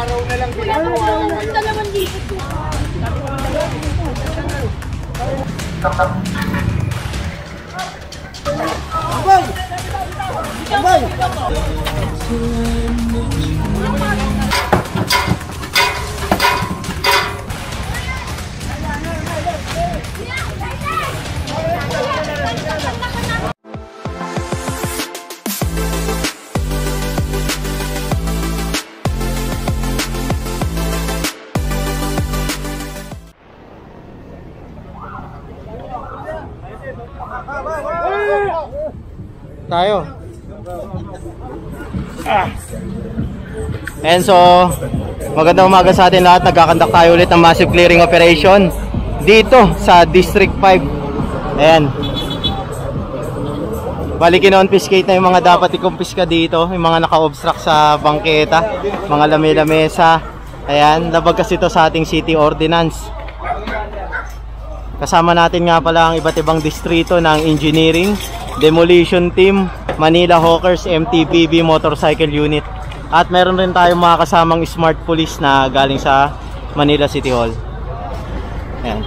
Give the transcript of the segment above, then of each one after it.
araw na lang ginagawa na ngayon. Naman dito. Abay! Abay! Tayo. And so, magandang umaga sa atin lahat. Nagkakandak tayo ulit ng massive clearing operation dito sa District 5. Ayan. Bali, kino-confiscate na yung mga dapat i-confiscate dito. Yung mga naka-obstruct sa bangketa, mga lame-lamesa. Ayan, labag kasi ito sa ating city ordinance. Kasama natin nga pala ang iba't ibang distrito ng engineering, demolition team, Manila Hawkers, MTPB Motorcycle Unit. At meron rin tayong mga kasamang smart police na galing sa Manila City Hall. Ayan.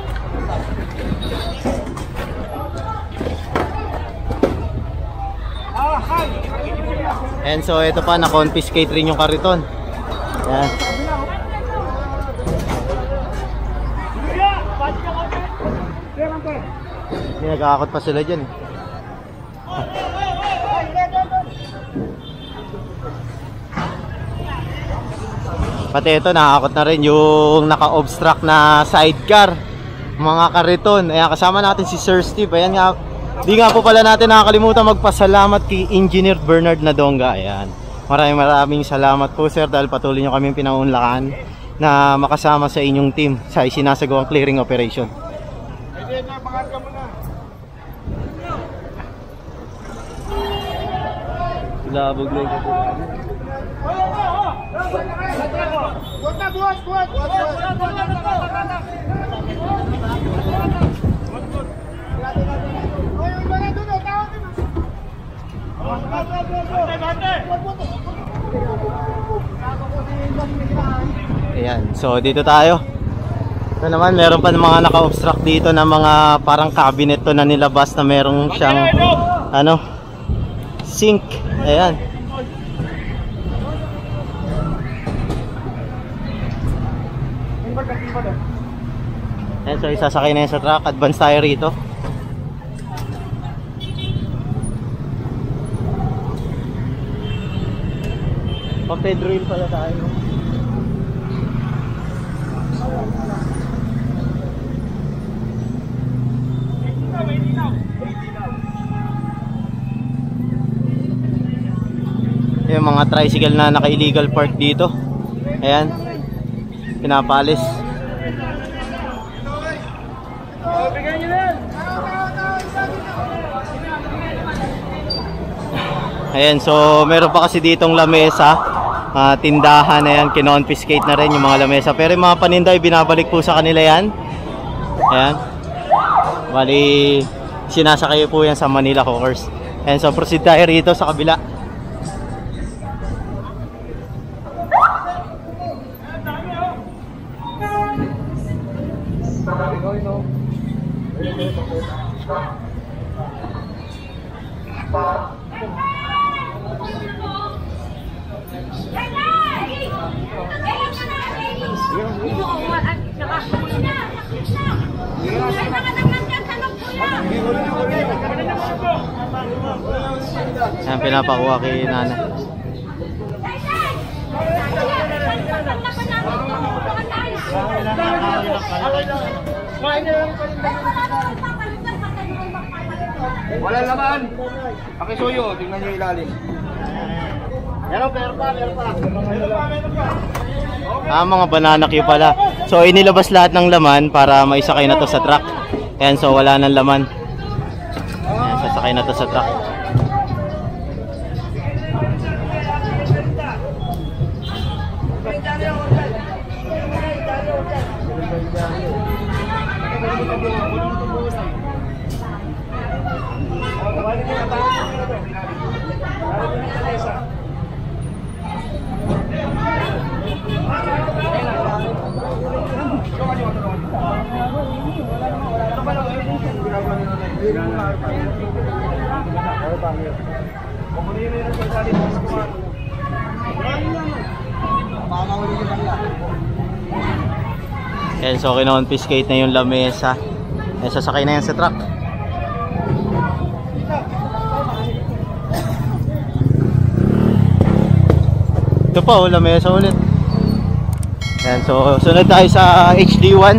And so ito pa, na-confiscate rin yung kariton. Ayan. Nagkakakot pa sila dyan. Pati ito, nakakot na rin yung naka-obstruct na sidecar, mga kariton. Ayan, kasama natin si Sir Steve. Ayan nga, di nga po pala natin nakakalimutan magpasalamat kay Engineer Bernard Nadonga. Ayan, maraming salamat po sir, dahil patuloy nyo kaming pinaunlakan na makasama sa inyong team sa isinasagawang clearing operation. Labog na ito. Ayan, so dito tayo. Ito naman, meron pa mga naka-obstruct dito na mga parang cabinet to na nilabas na merong siyang ano, sink. Ayan. Ayan, so isasakay na yun sa truck. Advance tayo rito. Pa-pedroil pala tayo. Yung mga tricycle na naka-illegal park dito. Ayan, pinapalis. Ayan, so meron pa kasi ditong lamesa, tindahan. Ayan, kino-confiscate na rin yung mga lamesa. Pero yung mga paninda, binabalik po sa kanila yan. Ayan, bali sinasakay po yan sa Manila Hawkers. Ayan, so proceed tayo rito sa kabila. Ayan, pinapakuha kay nanay. Wala naman. Pakisuyo, tingnan nyo ilalim. Meron pa. Mga banana cue pala. So inilabas lahat ng laman para maisakay na to sa truck. Ayan, so wala nang laman. Ayan, sasakay na to sa truck. Yan, so kino-confiscate na yung lamesa. Yan, sasakay na yan sa truck. Ito pa, lamesa ulit. Yan, so sunod tayo sa HD1.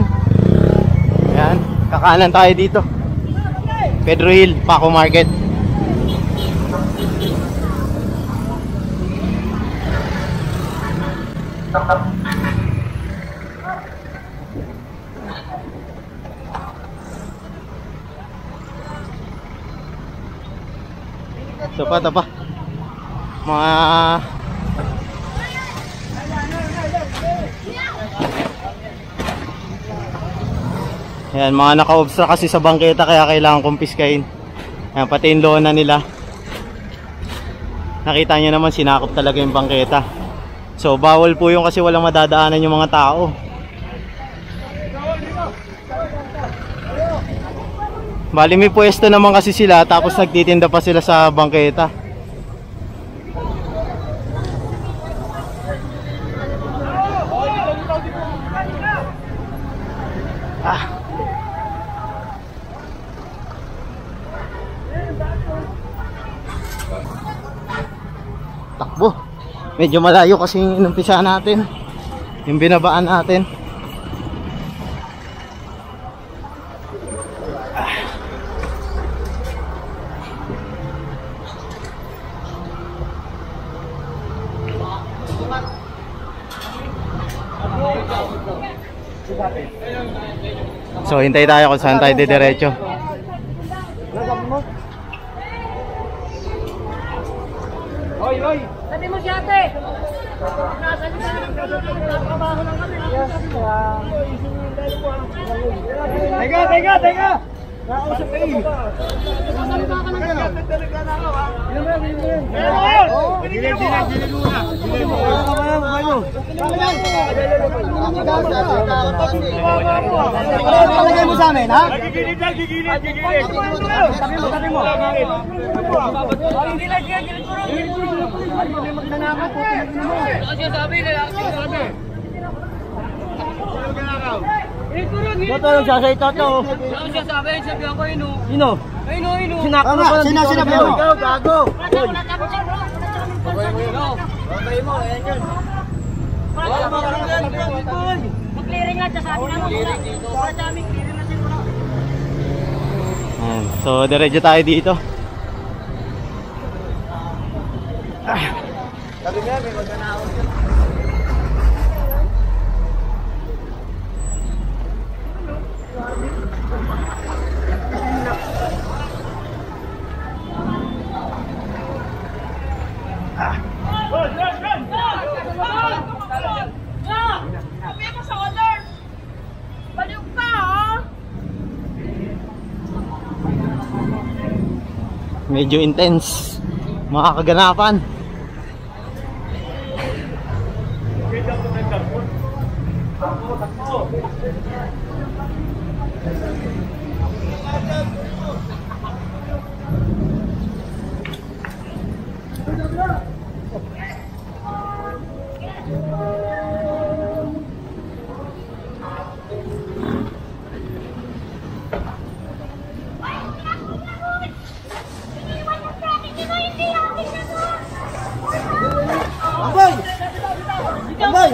Yan, kakanan tayo dito. Pedro Hill, Paco Market. Ito pa. Mga Ayan, mga naka-obstruct kasi sa bangketa kaya kailangan kumpiskahin. Ayan, pati yung lona nila. Nakita nyo naman, sinakop talaga yung bangketa. So, bawal po yung kasi walang madadaanan yung mga tao. Bali may pwesto naman kasi sila tapos nagtitinda pa sila sa bangketa. Takbo. Medyo malayo kasi yung inumpisa natin. Yung binabaan natin. So hintay tayo kung saan tayo didiretso. Hoy! Sabi mo si ate! Nasa niyo na trabaho lang kami. Teka! Nakausap kayo. Sasalita ka ng gano'n. Gilid muna. Palagay mo sa amin, ha? Gigilid. Sabi mo. Toto yung sasay Toto. Ano siya sabi? Sabihan ko ino. Ino? Ino. Sinako mo pa. Sinabi mo. Ikaw, gago. Wala kami siya bro. Babay mo, ayan yun. Mag-clearing lang. Sabi na mo. Wala daming clearing na siguro. Ayan. So diretso tayo dito. Sabi nga, may magnanakaw siya. Medyo intense mga kaganapan. Ambay!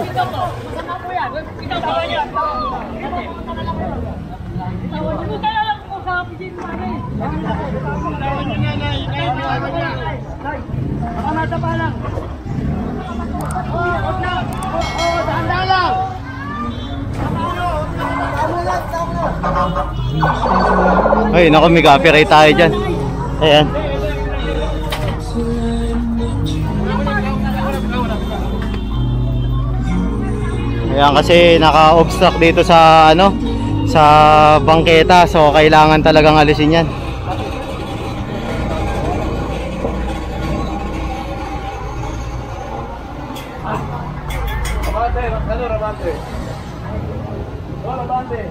Ay, naku, may copyright tayo dyan. Ayan. Ayan, kasi naka-obstruct dito sa ano, sa bangketa, so kailangan talagang alisin yan. Rabante.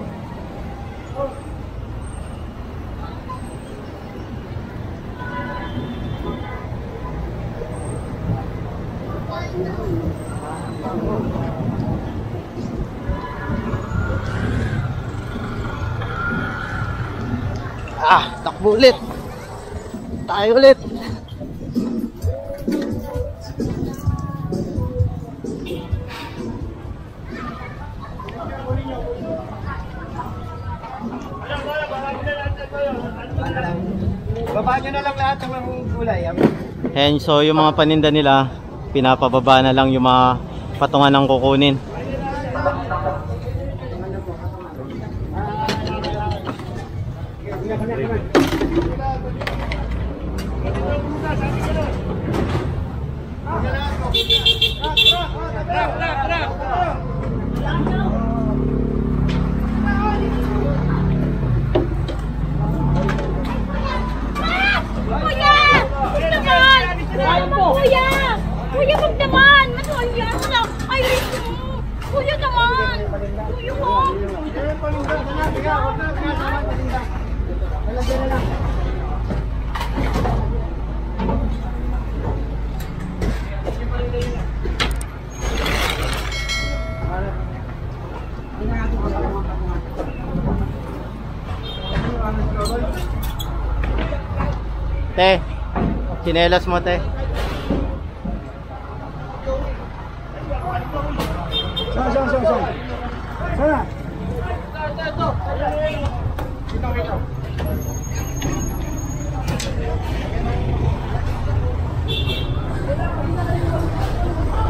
Takbo ulit. Tayo ulit. Baba nyo na lang lahat ng mga gulay. And so yung mga paninda nila, pinapababa na lang yung mga patungan ng kukunin. Kuya, wag naman! Kuya, ay, kuya naman! Kuya ko! Te, chinelas mo te. Sana.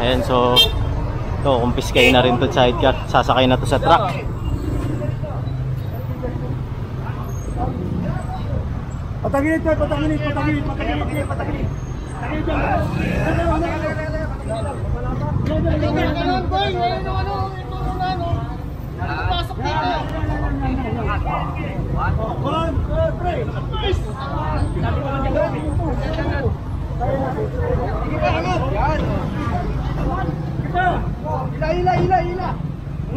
Ayan, so to, kumpiskay na rin to sidecar. Sasakay na to sa truck. Patagilid tayo, patagilid. Patagilid. Ila.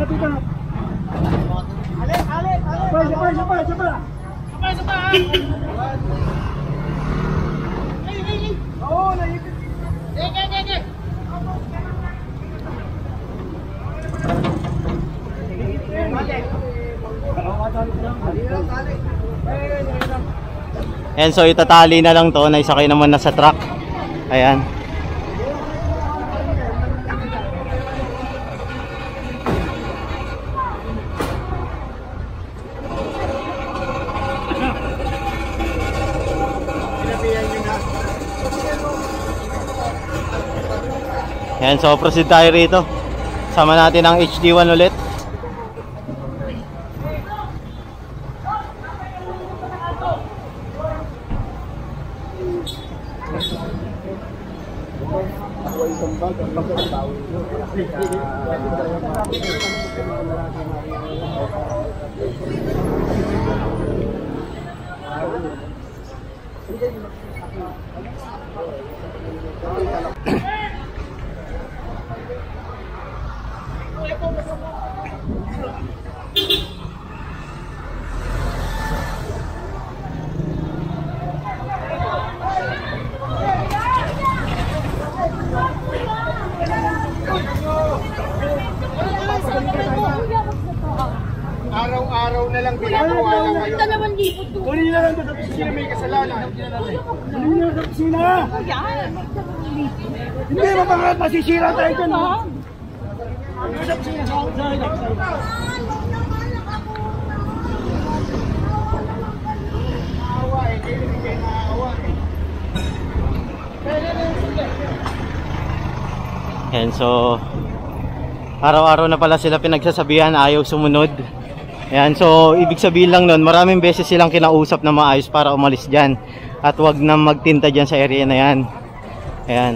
Lapit na. Ale. Sabay. Oo, naipit. Sige. And so itatali na lang to, naisakay naman na sa truck. Ayan. Ayan, so proceed tayo rito. Sama natin ang HD1 ulit. Araw-araw na lang ginagawa lang ngayon. 2,000 to. Kunin na lang doon sa opisina, may kasalanan. Kunin na lang sa opisina. Kuya, Hindi, mapangat, masisira tayo dyan. And so araw-araw na pala sila pinagsasabihan, ayaw sumunod. Ayan, so ibig sabihin lang nun, maraming beses silang kinausap na maayos para umalis dyan at wag na magtinta dyan sa area na yan. Ayan.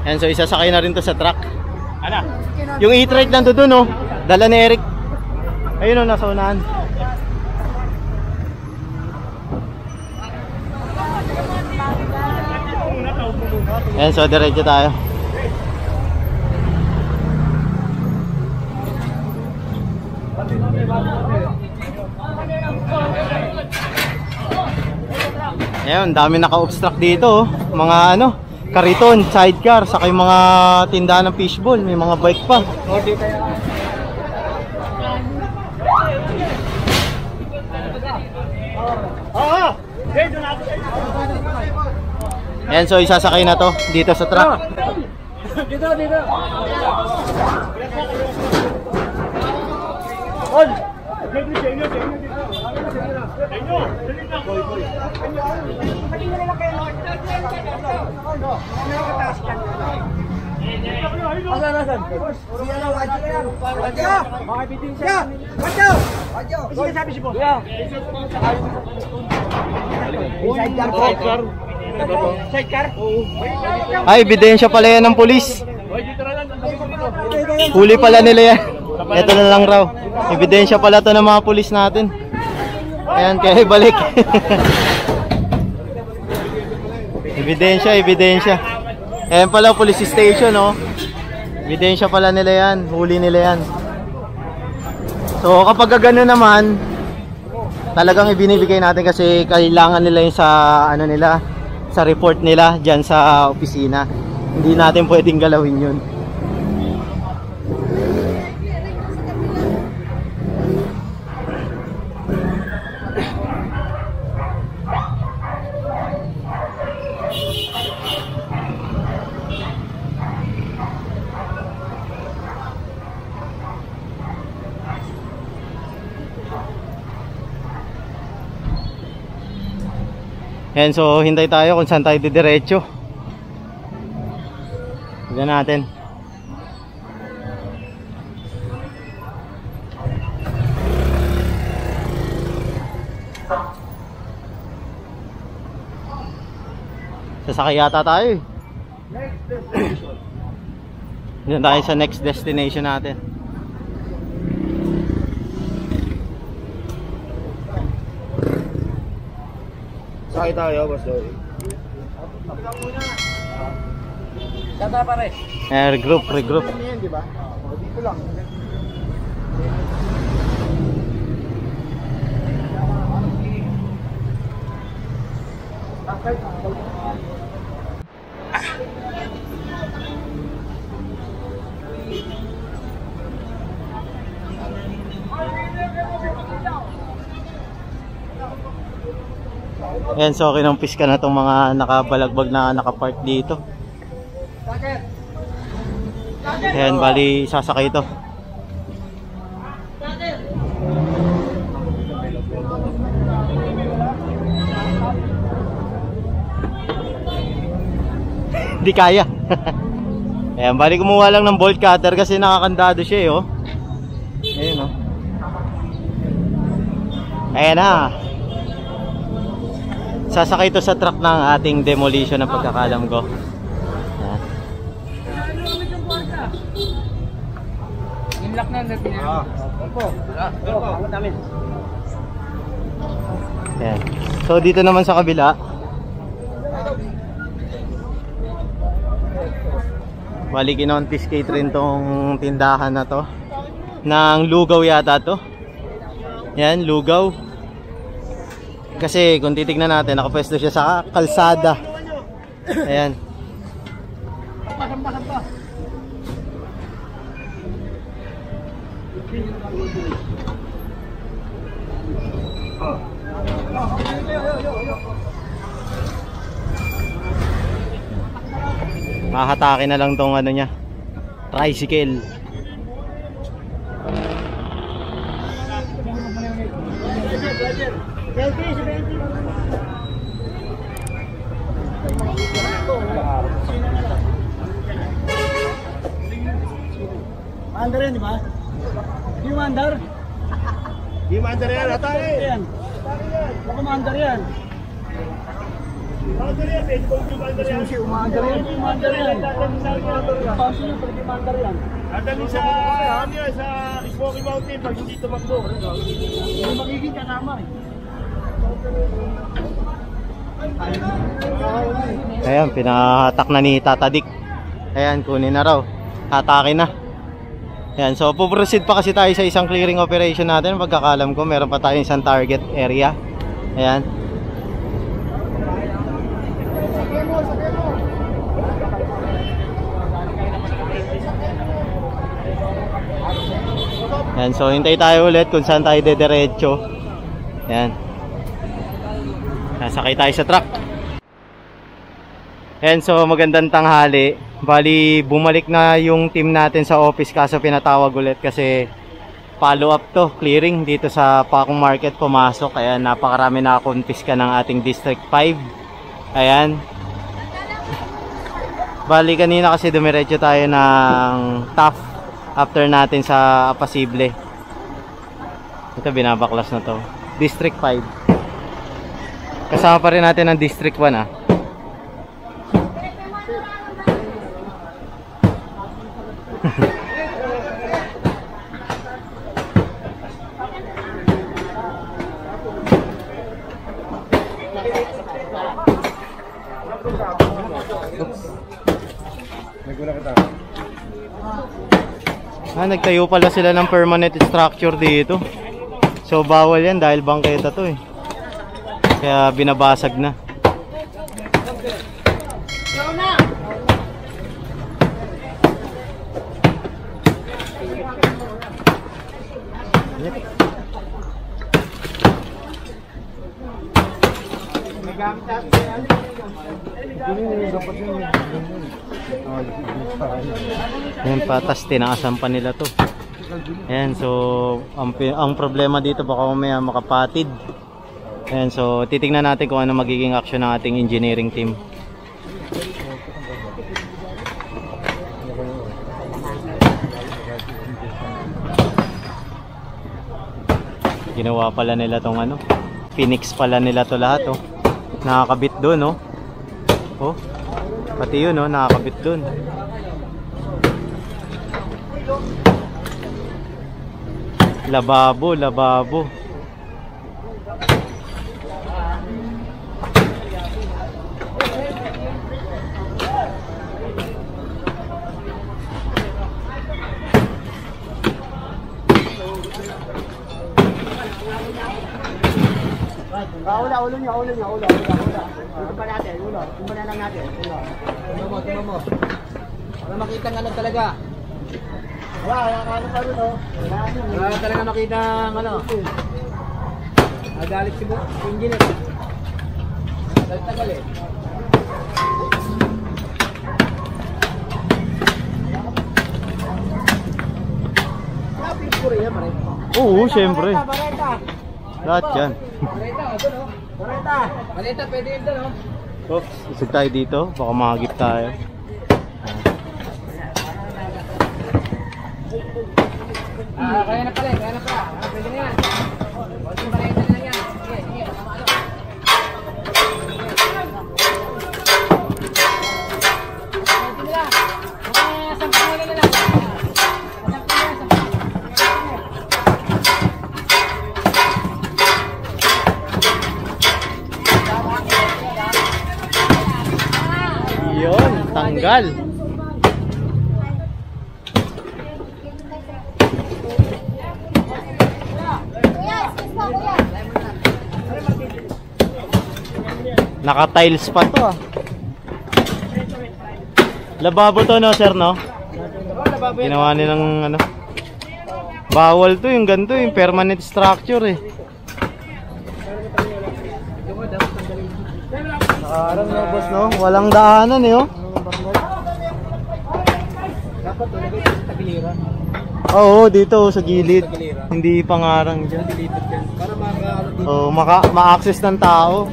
Ayan, so isasakay na rin to sa truck. Ano? Yung e-trike nando dun, oh. Dala ni Eric. Ayun, oh, nasa unahan. Ayan, so diretso tayo. Ayun, dami naka-obstruct dito, oh. Mga ano, kariton, sidecar, saka yung mga tindahan ng fishball, may mga bike pa. Ayan, so isasakay na to dito sa truck. Dito. On. Ay, ebidensya pala yan ng pulis. Huli pala nila yan. Ito na lang raw. Ebidensya pala to ng mga pulis natin. Ayan, kaya ibalik. Ebidensya. Ayan pala, police station, oh. Ebidensya pala nila yan. Huli nila yan. So, kapag gano'n naman, talagang ibinibigay natin kasi kailangan nila yung sa, ano nila, sa report nila dyan sa opisina. Hindi natin pwedeng galawin yun. Ayan, so hintay tayo kung saan tayo didiretso. Tignan natin. Sasakay yata tayo eh. Diyan tayo sa next destination natin. Sakay tayo, boss Joey. Tata pare. Regroup. Dito lang. Ayan, so kinumpis ka na itong mga nakabalagbag na nakapark dito. Ayan, bali sasakay ito. Hindi kaya. Ayan, bali kumuha lang ng bolt cutter kasi nakakandado siya eh, oh. Ayan, oh. Ayan na. Sasakay ito sa truck ng ating demolition ng pagkakalam ko. Ayan. Inlock na natin. Ayan. So dito naman sa kabila, bali kinonfiscate rin tong tindahan na to ng lugaw yata to. Ayan, lugaw. Kasi kung titignan natin, nakapwesto siya sa kalsada. Ayan. Mahatake na lang tong ano niya, tricycle. Mandar yan, di ba? Di mandar? Di mandar yan, atay! Yan. Baka mandar yan. Mandar yan, pwede kong mandar yan. Susi, umandar yan. Mandar yan. Paso nyo, pwede mandar yan. Dadali sa, ano yan, sa Smoky Mountain, pag hindi tumakbo. Hindi magiging kasama eh. Ayan, pinahatak na ni Tatadik. Ayan, kunin na raw. Hatake na. Ayan, so puproceed pa kasi tayo sa isang clearing operation natin. Pagkakalam ko, meron pa tayong isang target area. Ayan. Yan, so hintay tayo ulit kung saan tayo dediretso. Yan. Nasakay tayo sa truck. Yan, so magandang tanghali. Bali, bumalik na yung team natin sa office kaso pinatawag ulit kasi follow up to, clearing dito sa Pakong Market pumasok. Ayan, napakarami na konfiska ng ating District 5. Ayan. Bali, kanina kasi dumiretso tayo ng TAF after natin sa Apasible. Ito, binabaklas na to. District 5. Kasama pa rin natin ang District 1 ah. Nagtayo pala sila ng permanent structure dito. So bawal yan dahil bangketa to eh. Kaya binabasag na. Ayan, patas tinaasan pa nila to. Ayan, so ang problema dito baka mamaya makapatid. Ayan, so titingnan natin kung ano magiging action ng ating engineering team. Ginawa pala nila tong ano, Phoenix pala nila to lahat oh. Nakakabit doon oh. Oh. Pati yun oh, nakakabit doon. Lababo, lababo. Ulo niya. Ito pa natin, ulo. Tumba na lang natin, ulo. Tumba mo. Para makita nga lang talaga. Wala ka ano pa rin, oh. Wala talaga makita ang ano. Nagalit si engineer. Tagal eh. Lapit ko rin yan, pare. Oo, syempre. Lahat yan. Balita, pwede yun doon, oh. So, isig tayo dito, baka mahagip tayo. Kaya na pala. Pwede na yan. Balita na lang yan. Sige. Yun, tanggal. Naka-tiles pa to ah. Lababo to no sir no? Ginawa nilang ano. Bawal to yung ganito yung permanent structure eh. Nakaharang na boss no? Walang daanan eh oh. Dapat tulagay sa tagiliran. Oo, dito sa gilid. Hindi pangarang dyan. Para Oh, ma-access ng tao.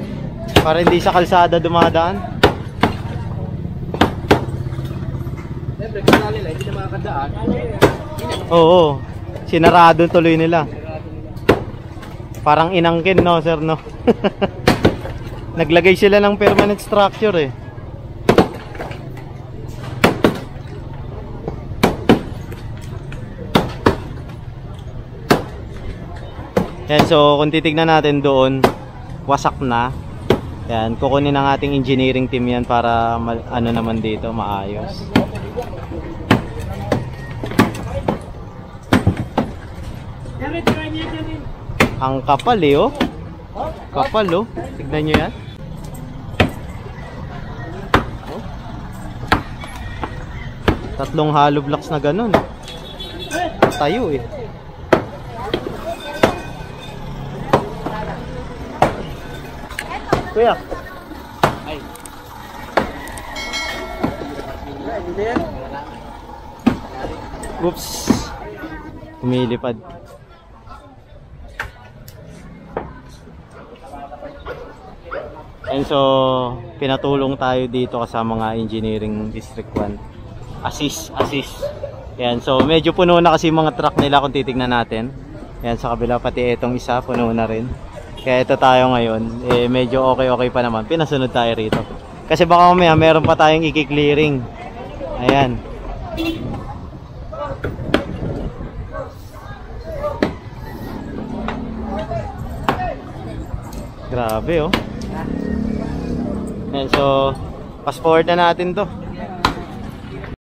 Para hindi sa kalsada dumadaan. Siyempre, kung nila, hindi na makakadaan. Oo, sinarado tuloy nila. Parang inangkin no sir no? Naglagay sila ng permanent structure eh. Yan, so kung titignan natin doon, wasak na. Yan, kukunin ng ating engineering team yan para ano naman dito, maayos. Ang kapal eh oh. Kapal oh. Tignan nyo yan. Tatlong hollow blocks na ganun. Tayo eh. Kuya. Ay. Oops. Lumilipad. And so, pinatulong tayo dito kasama mga Engineering District 1. Assist. Yan, so medyo puno na kasi mga truck nila kung titignan natin. Yan, sa kabila pati itong isa, puno na rin. Kaya ito tayo ngayon, medyo okay pa naman. Pinasunod tayo rito. Kasi baka mamaya meron pa tayong i-clearing. Ayan. Grabe oh. And so, fast forward na natin to.